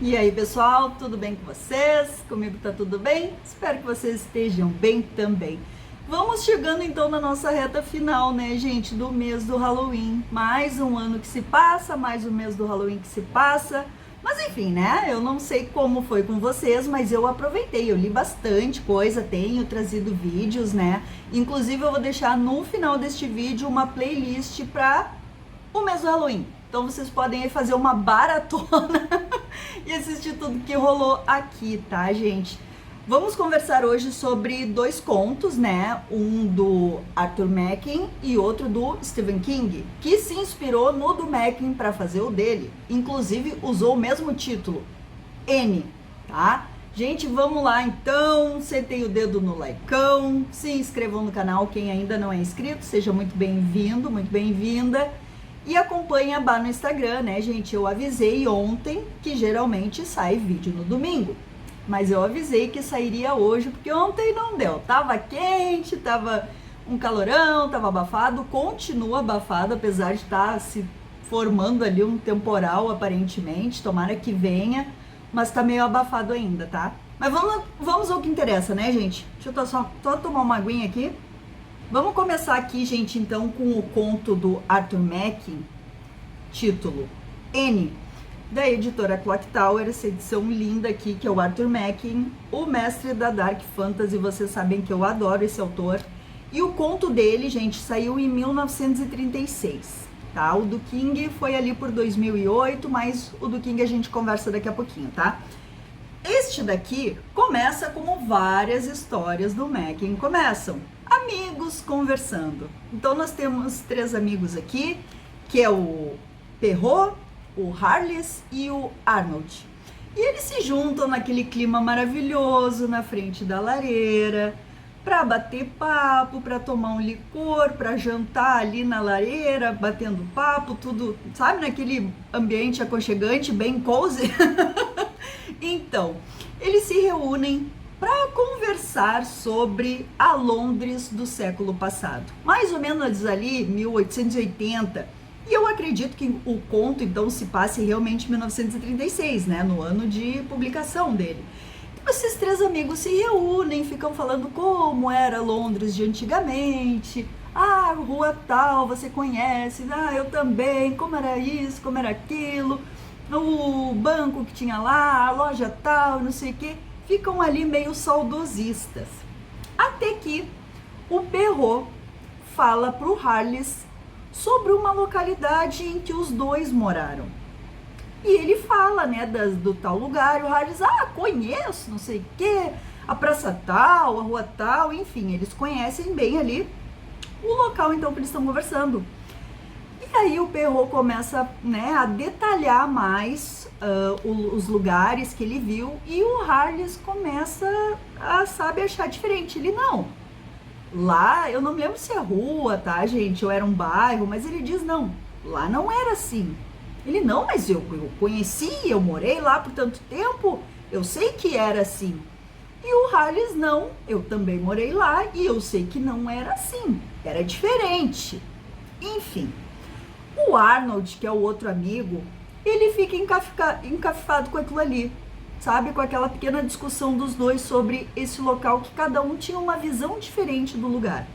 E aí, pessoal, tudo bem com vocês? Comigo tá tudo bem? Espero que vocês estejam bem também. Vamos chegando então na nossa reta final, né, gente, do mês do Halloween. Mais um ano que se passa, mais um mês do Halloween que se passa. Mas enfim, né, eu não sei como foi com vocês, mas eu aproveitei, eu li bastante coisa, tenho trazido vídeos, né. Inclusive eu vou deixar no final deste vídeo uma playlist para o mês do Halloween. Então vocês podem aí fazer uma maratona e assistir tudo que rolou aqui, tá, gente? Vamos conversar hoje sobre dois contos, né? Um do Arthur Machen e outro do Stephen King, que se inspirou no do Machen para fazer o dele. Inclusive usou o mesmo título, N, tá? Gente, vamos lá então, sentem o dedo no likeão, se inscrevam no canal quem ainda não é inscrito, seja muito bem-vindo, muito bem-vinda. E acompanhe a Bá no Instagram, né, gente? Eu avisei ontem que geralmente sai vídeo no domingo. Mas eu avisei que sairia hoje, porque ontem não deu. Tava quente, tava um calorão, tava abafado. Continua abafado, apesar de estar se formando ali um temporal, aparentemente. Tomara que venha, mas tá meio abafado ainda, tá? Mas vamos ao que interessa, né, gente? Deixa eu só tomar uma aguinha aqui. Vamos começar aqui, gente, então, com o conto do Arthur Machen, título N, da editora Clock Tower, essa edição linda aqui, que é o Arthur Machen, o mestre da Dark Fantasy. Vocês sabem que eu adoro esse autor. E o conto dele, gente, saiu em 1936, tá? O do King foi ali por 2008, mas o do King a gente conversa daqui a pouquinho, tá? Este daqui começa como várias histórias do Machen começam. Amigos conversando. Então nós temos três amigos aqui, que é o Perrault, o Harless e o Arnold. E eles se juntam naquele clima maravilhoso na frente da lareira, para bater papo, para tomar um licor, para jantar ali na lareira, batendo papo, tudo, sabe, naquele ambiente aconchegante, bem cozy. Então, eles se reúnem para conversar sobre a Londres do século passado, mais ou menos ali 1880, e eu acredito que o conto então se passe realmente em 1936, né, no ano de publicação dele. Então, esses três amigos se reúnem, ficam falando como era Londres de antigamente. Ah, rua tal, você conhece? Ah, eu também, como era isso, como era aquilo, o banco que tinha lá, a loja tal, não sei o quê. Ficam ali meio saudosistas. Até que o Perrault fala para o Harless sobre uma localidade em que os dois moraram. E ele fala, né, do tal lugar, e o Harless, conheço, não sei o quê, a praça tal, a rua tal, enfim, eles conhecem bem ali o local então que eles estão conversando. E aí o Perrault começa, né, a detalhar mais os lugares que ele viu, e o Harless começa a, sabe, achar diferente. Ele, não, lá, eu não me lembro se é rua, tá, gente, ou era um bairro, mas ele diz, não, lá não era assim. Ele, não, mas eu conheci, eu morei lá por tanto tempo, eu sei que era assim. E o Harless, não, eu também morei lá e eu sei que não era assim, era diferente. Enfim. O Arnold, que é o outro amigo, ele fica encafifado com aquilo ali, sabe? Com aquela pequena discussão dos dois sobre esse local, que cada um tinha uma visão diferente do lugar.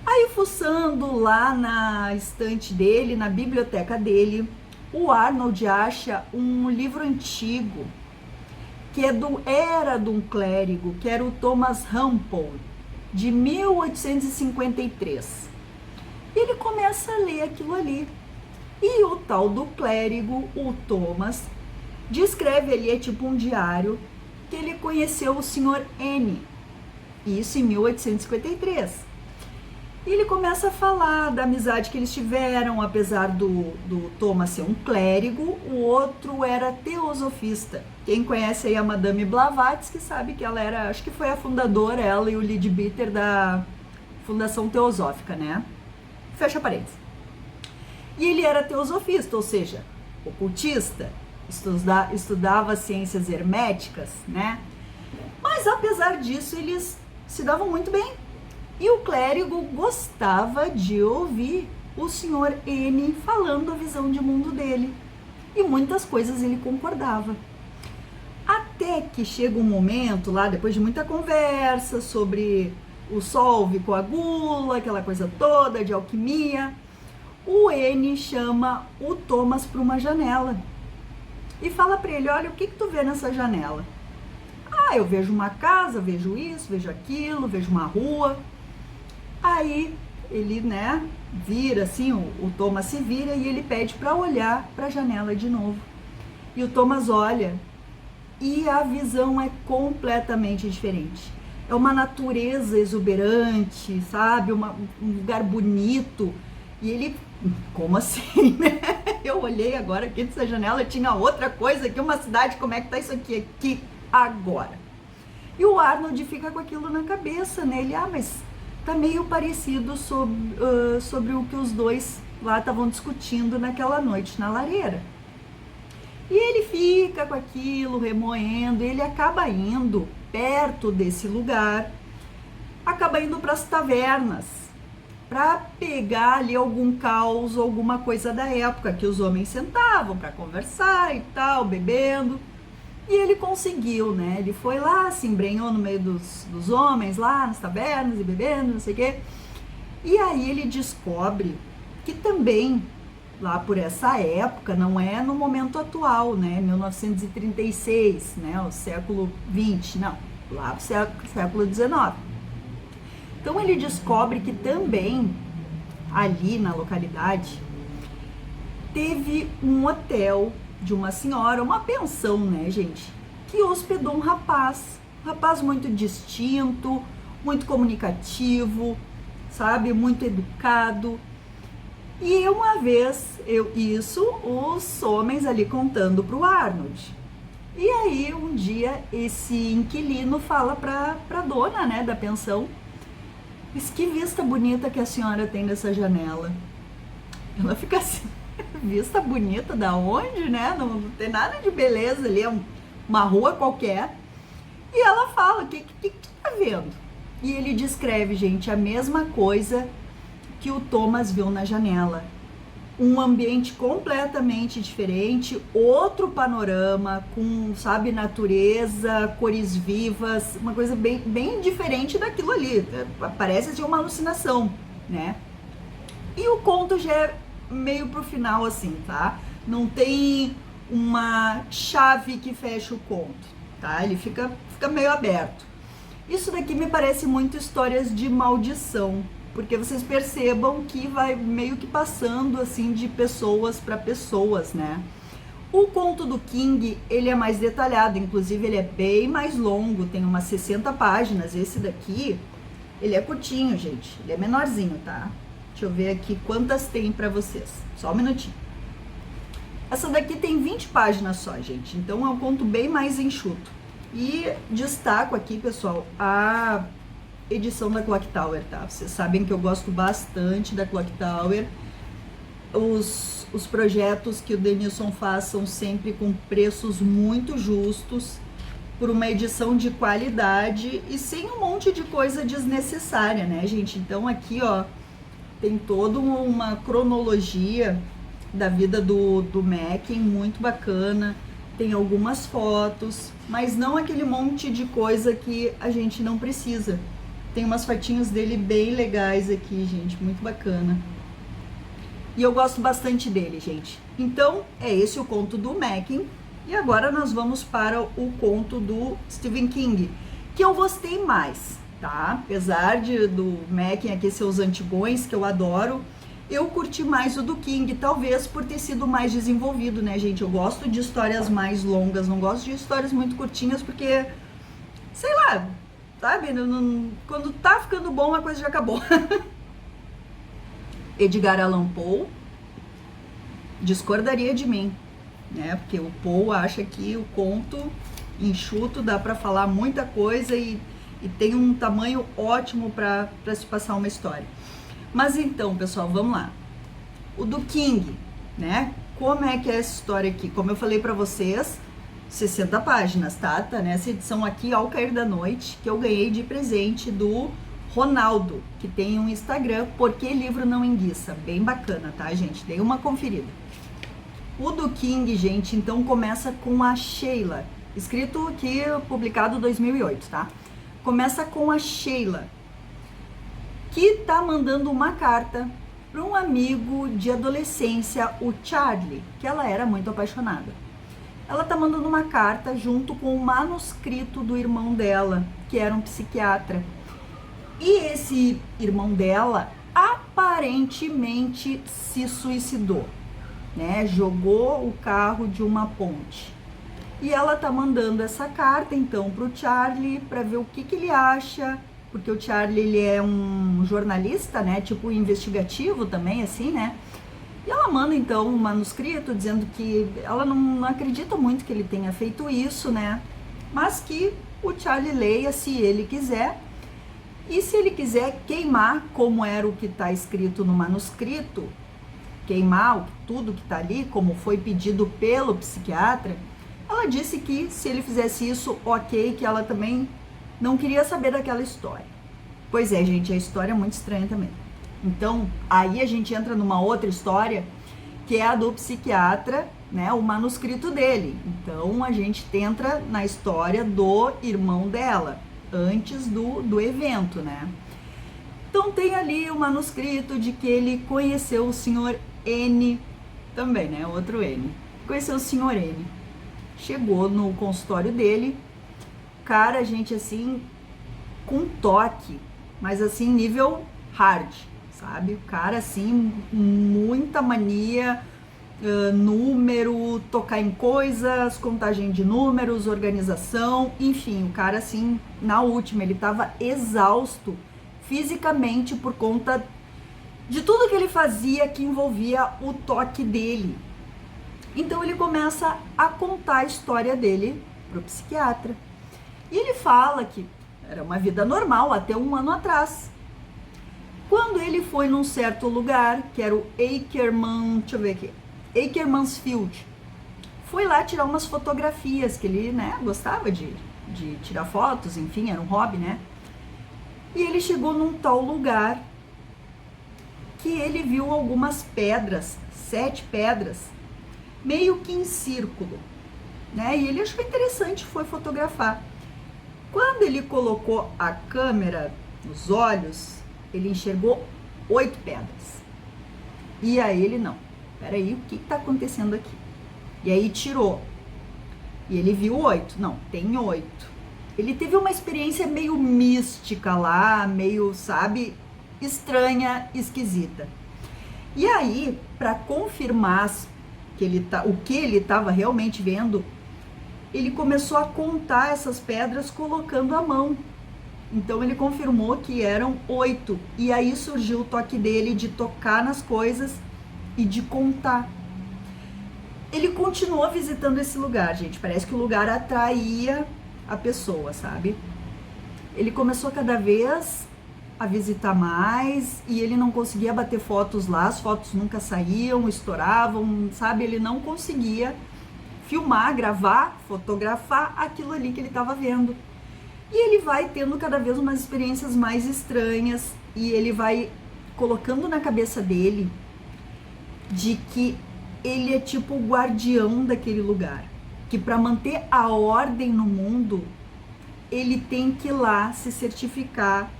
Aí, fuçando lá na estante dele, na biblioteca dele, o Arnold acha um livro antigo, que era de um clérigo, que era o Thomas Rumpole, de 1853. E ele começa a ler aquilo ali. E o tal do clérigo, o Thomas, descreve ali, é tipo um diário, que ele conheceu o Sr. N. Isso em 1853. E ele começa a falar da amizade que eles tiveram, apesar do Thomas ser um clérigo, o outro era teosofista. Quem conhece aí a Madame Blavatsky sabe que ela era, acho que foi a fundadora, ela e o Leadbeater, da Fundação Teosófica, né? Fecha parênteses. E ele era teosofista, ou seja, ocultista, estudava ciências herméticas, né? Mas apesar disso, eles se davam muito bem. E o clérigo gostava de ouvir o Sr. N falando a visão de mundo dele. E muitas coisas ele concordava. Até que chega um momento lá, depois de muita conversa sobre o solve coagula, aquela coisa toda de alquimia, o N chama o Thomas para uma janela e fala para ele: olha, o que tu vê nessa janela? Ah, eu vejo uma casa, vejo isso, vejo aquilo, vejo uma rua. Aí ele, né, vira assim, o Thomas se vira e ele pede para olhar para a janela de novo. E o Thomas olha e a visão é completamente diferente. É uma natureza exuberante, sabe? Um lugar bonito. E ele, como assim, né? Eu olhei agora aqui dessa janela, tinha outra coisa aqui, uma cidade, como é que tá isso aqui agora? E o Arnold fica com aquilo na cabeça, né? Ele, mas tá meio parecido sobre o que os dois lá estavam discutindo naquela noite na lareira. E ele fica com aquilo, remoendo, e ele acaba indo perto desse lugar, acaba indo para as tavernas, para pegar ali algum caos, alguma coisa da época, que os homens sentavam para conversar e tal, bebendo. E ele conseguiu, né? Ele foi lá, se embrenhou no meio dos homens lá nas tavernas e bebendo, não sei o quê. E aí ele descobre que também, lá por essa época, não é no momento atual, né? 1936, né? O século 20, não. Lá pro século 19. Então ele descobre que também, ali na localidade, teve um hotel de uma senhora, uma pensão, né, gente, que hospedou um rapaz muito distinto, muito comunicativo, sabe, muito educado. E uma vez, os homens ali contando pro Arnold. E aí, um dia, esse inquilino fala pra dona, né, da pensão: mas que vista bonita que a senhora tem dessa janela. Ela fica assim: vista bonita da onde, né? Não tem nada de beleza ali, é uma rua qualquer. E ela fala: o que tá vendo? E ele descreve, gente, a mesma coisa que o Thomas viu na janela. Um ambiente completamente diferente, outro panorama, com, sabe, natureza, cores vivas, uma coisa bem diferente daquilo ali. Parece assim uma alucinação, né? E o conto já é meio pro final, assim, tá? Não tem uma chave que fecha o conto, tá? Ele fica meio aberto. Isso daqui me parece muito histórias de maldição, porque vocês percebam que vai meio que passando, assim, de pessoas para pessoas, né? O conto do King, ele é mais detalhado, inclusive ele é bem mais longo, tem umas 60 páginas. Esse daqui, ele é curtinho, gente, ele é menorzinho, tá? Deixa eu ver aqui quantas tem pra vocês. Só um minutinho. Essa daqui tem 20 páginas só, gente. Então é um conto bem mais enxuto. E destaco aqui, pessoal, a edição da Clock Tower, tá? Vocês sabem que eu gosto bastante da Clock Tower. Os projetos que o Denilson faz são sempre com preços muito justos, por uma edição de qualidade e sem um monte de coisa desnecessária, né, gente? Então aqui, ó, tem toda uma cronologia da vida do Mackin, muito bacana. Tem algumas fotos, mas não aquele monte de coisa que a gente não precisa. Tem umas fotinhos dele bem legais aqui, gente, muito bacana. E eu gosto bastante dele, gente. Então, é esse o conto do Mackin. E agora nós vamos para o conto do Stephen King, que eu gostei mais, tá? Apesar do Mackin aqui ser os antigões, que eu adoro, eu curti mais o do King, talvez por ter sido mais desenvolvido, né, gente? Eu gosto de histórias mais longas, não gosto de histórias muito curtinhas, porque, sei lá, sabe? Quando tá ficando bom, a coisa já acabou. Edgar Allan Poe discordaria de mim, né? Porque o Poe acha que o conto enxuto dá para falar muita coisa e tem um tamanho ótimo para se passar uma história. Mas então, pessoal, vamos lá. O do King, né? Como é que é essa história aqui? Como eu falei para vocês, 60 páginas, tá? Tá nessa edição aqui, Ao Cair da Noite, que eu ganhei de presente do Ronaldo, que tem um Instagram, Porque Livro Não Enguiça. Bem bacana, tá, gente? Dei uma conferida. O do King, gente, então começa com a Sheila. Escrito aqui, publicado em 2008, tá? Começa com a Sheila, que tá mandando uma carta para um amigo de adolescência, o Charlie, que ela era muito apaixonada. Ela tá mandando uma carta junto com o manuscrito do irmão dela, que era um psiquiatra. E esse irmão dela aparentemente se suicidou, né? Jogou o carro de uma ponte. E ela tá mandando essa carta então pro Charlie para ver o que ele acha, porque o Charlie ele é um jornalista, né? Tipo investigativo também, assim, né? E ela manda então um manuscrito dizendo que ela não acredita muito que ele tenha feito isso, né? Mas que o Charlie leia se ele quiser. E se ele quiser queimar, como era o que está escrito no manuscrito, queimar tudo que está ali, como foi pedido pelo psiquiatra, ela disse que se ele fizesse isso, ok, que ela também não queria saber daquela história. Pois é, gente, a história é muito estranha também. Então, aí a gente entra numa outra história, que é a do psiquiatra, né, o manuscrito dele. Então, a gente entra na história do irmão dela, antes do evento, né? Então, tem ali o manuscrito de que ele conheceu o senhor N, também, né, outro N. Conheceu o senhor N. Chegou no consultório dele, cara, gente, assim, com toque, mas assim, nível hard, sabe? O cara, assim, muita mania, número, tocar em coisas, contagem de números, organização, enfim, o cara, assim, na última, ele tava exausto fisicamente por conta de tudo que ele fazia que envolvia o toque dele. Então ele começa a contar a história dele pro psiquiatra. E ele fala que era uma vida normal até um ano atrás. Quando ele foi num certo lugar, que era o Ackerman, deixa eu ver aqui, Ackermansfield, foi lá tirar umas fotografias, que ele, né, gostava de tirar fotos, enfim, era um hobby, né? E ele chegou num tal lugar que ele viu algumas pedras, 7 pedras, meio que em círculo, né? E ele achou interessante, foi fotografar. Quando ele colocou a câmera nos olhos, ele enxergou 8 pedras. E aí ele, não, peraí, o que tá acontecendo aqui? E aí tirou. E ele viu 8, não, tem 8. Ele teve uma experiência meio mística lá, meio, sabe, estranha, esquisita. E aí, para confirmar o que ele estava realmente vendo, ele começou a contar essas pedras colocando a mão. Então ele confirmou que eram 8. E aí surgiu o toque dele de tocar nas coisas e de contar. Ele continuou visitando esse lugar, gente. Parece que o lugar atraía a pessoa, sabe? Ele começou cada vez a visitar mais e ele não conseguia bater fotos lá. As fotos nunca saíam, estouravam, sabe? Ele não conseguia filmar, gravar, fotografar aquilo ali que ele estava vendo. E ele vai tendo cada vez umas experiências mais estranhas e ele vai colocando na cabeça dele de que ele é tipo o guardião daquele lugar, que para manter a ordem no mundo, ele tem que ir lá se certificar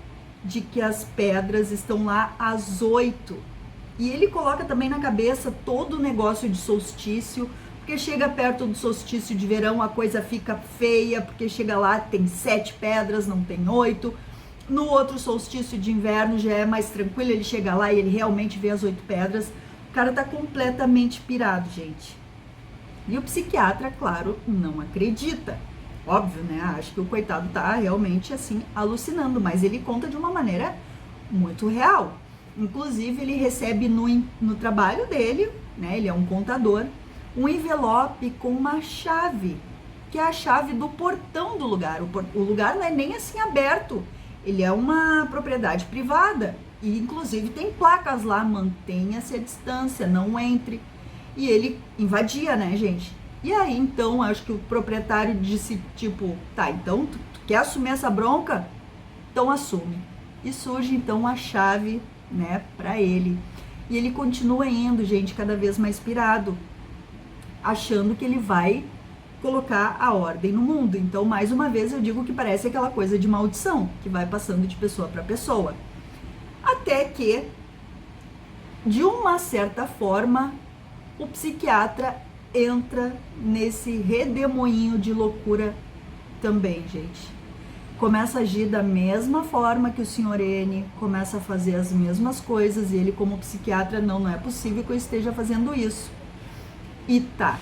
de que as pedras estão lá às 8. E ele coloca também na cabeça todo o negócio de solstício, porque chega perto do solstício de verão a coisa fica feia, porque chega lá tem 7 pedras, não tem 8. No outro solstício de inverno já é mais tranquilo, ele chega lá e ele realmente vê as 8 pedras. O cara tá completamente pirado, gente. E o psiquiatra, claro, não acredita. Óbvio, né? Acho que o coitado tá realmente, assim, alucinando, mas ele conta de uma maneira muito real. Inclusive, ele recebe no trabalho dele, né? Ele é um contador, um envelope com uma chave, que é a chave do portão do lugar. O lugar não é nem assim aberto, ele é uma propriedade privada. E inclusive tem placas lá, mantenha-se a distância, não entre. E ele invadia, né, gente? E aí, então, acho que o proprietário disse, tipo, tá, então, tu quer assumir essa bronca? Então assume. E surge, então, a chave, né, pra ele. E ele continua indo, gente, cada vez mais pirado, achando que ele vai colocar a ordem no mundo. Então, mais uma vez, eu digo que parece aquela coisa de maldição, que vai passando de pessoa para pessoa. Até que, de uma certa forma, o psiquiatra entra nesse redemoinho de loucura também, gente. Começa a agir da mesma forma que o Sr. N, começa a fazer as mesmas coisas, e ele, como psiquiatra, não é possível que eu esteja fazendo isso. E tá.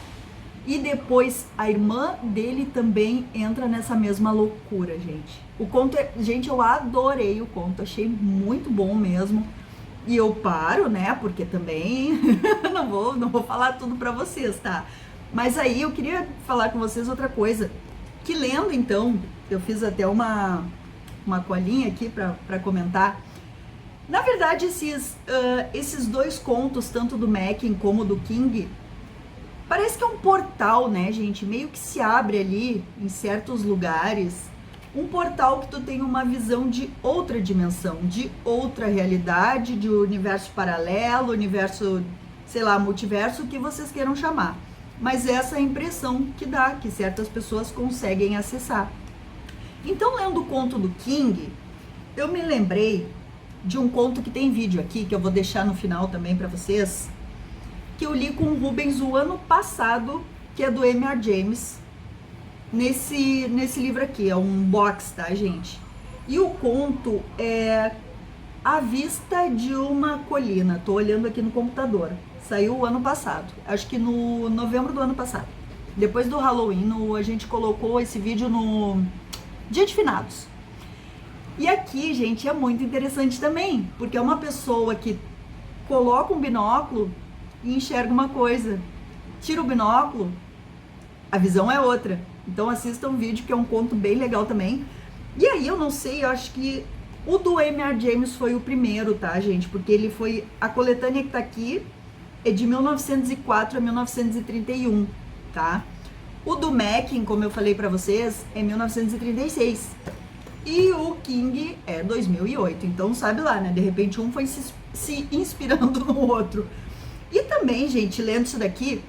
E depois a irmã dele também entra nessa mesma loucura, gente. O conto gente, eu adorei o conto, achei muito bom mesmo. E eu paro, né? Porque também não vou falar tudo pra vocês, tá? Mas aí eu queria falar com vocês outra coisa. Que lendo, então, eu fiz até uma colinha aqui pra comentar. Na verdade, esses dois contos, tanto do Mackin como do King, parece que é um portal, né, gente? Meio que se abre ali em certos lugares. Um portal que tu tem uma visão de outra dimensão, de outra realidade, de universo paralelo, universo, sei lá, multiverso, o que vocês queiram chamar. Mas essa é a impressão que dá, que certas pessoas conseguem acessar. Então, lendo o conto do King, eu me lembrei de um conto que tem vídeo aqui, que eu vou deixar no final também para vocês, que eu li com o Rubens o ano passado, que é do M.R. James, nesse livro aqui, é um box, tá, gente? E o conto é A Vista de uma Colina. Tô olhando aqui no computador. Saiu o ano passado, acho que no novembro do ano passado. Depois do Halloween, a gente colocou esse vídeo no Dia de Finados. E aqui, gente, é muito interessante também, porque é uma pessoa que coloca um binóculo e enxerga uma coisa. Tira o binóculo, a visão é outra. Então assista um vídeo que é um conto bem legal também. E aí eu não sei, eu acho que o do M.R. James foi o primeiro, tá, gente? Porque ele foi, a coletânea que tá aqui é de 1904 a 1931, tá? O do Mackin, como eu falei pra vocês, é 1936. E o King é 2008. Então sabe lá, né? De repente um foi se inspirando no outro. E também, gente, lendo isso daqui,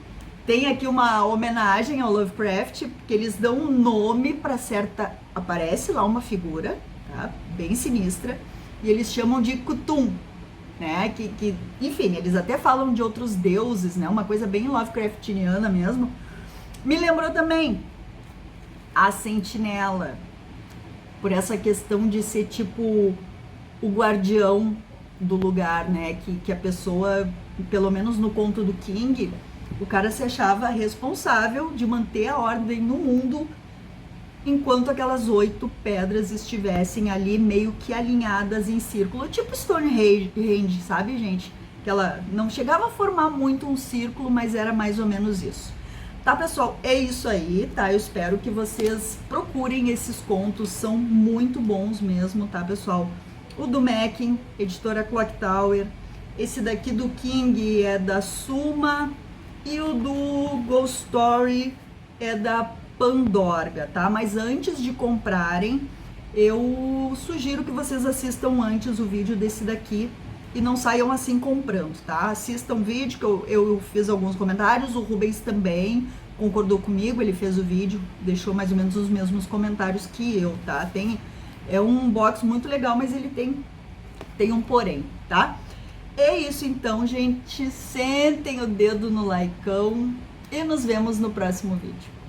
tem aqui uma homenagem ao Lovecraft, porque eles dão um nome para certa... Aparece lá uma figura, tá? Bem sinistra, e eles chamam de Cthulhu, né? Enfim, eles até falam de outros deuses, né? Uma coisa bem Lovecraftiana mesmo. Me lembrou também a Sentinela, por essa questão de ser tipo o guardião do lugar, né? Que a pessoa, pelo menos no conto do King, o cara se achava responsável de manter a ordem no mundo enquanto aquelas 8 pedras estivessem ali meio que alinhadas em círculo, tipo Stonehenge, sabe, gente? Que ela não chegava a formar muito um círculo, mas era mais ou menos isso. Tá, pessoal? É isso aí, tá? Eu espero que vocês procurem esses contos, são muito bons mesmo, tá, pessoal? O do Mackin, editora Clock Tower, esse daqui do King é da Suma, e o do Ghost Story é da Pandorga, tá? Mas antes de comprarem, eu sugiro que vocês assistam antes o vídeo desse daqui e não saiam assim comprando, tá? Assistam o vídeo, que eu fiz alguns comentários, o Rubens também concordou comigo, ele fez o vídeo, deixou mais ou menos os mesmos comentários que eu, tá? É um box muito legal, mas ele tem um porém, tá? É isso então, gente. Sentem o dedo no likeão e nos vemos no próximo vídeo.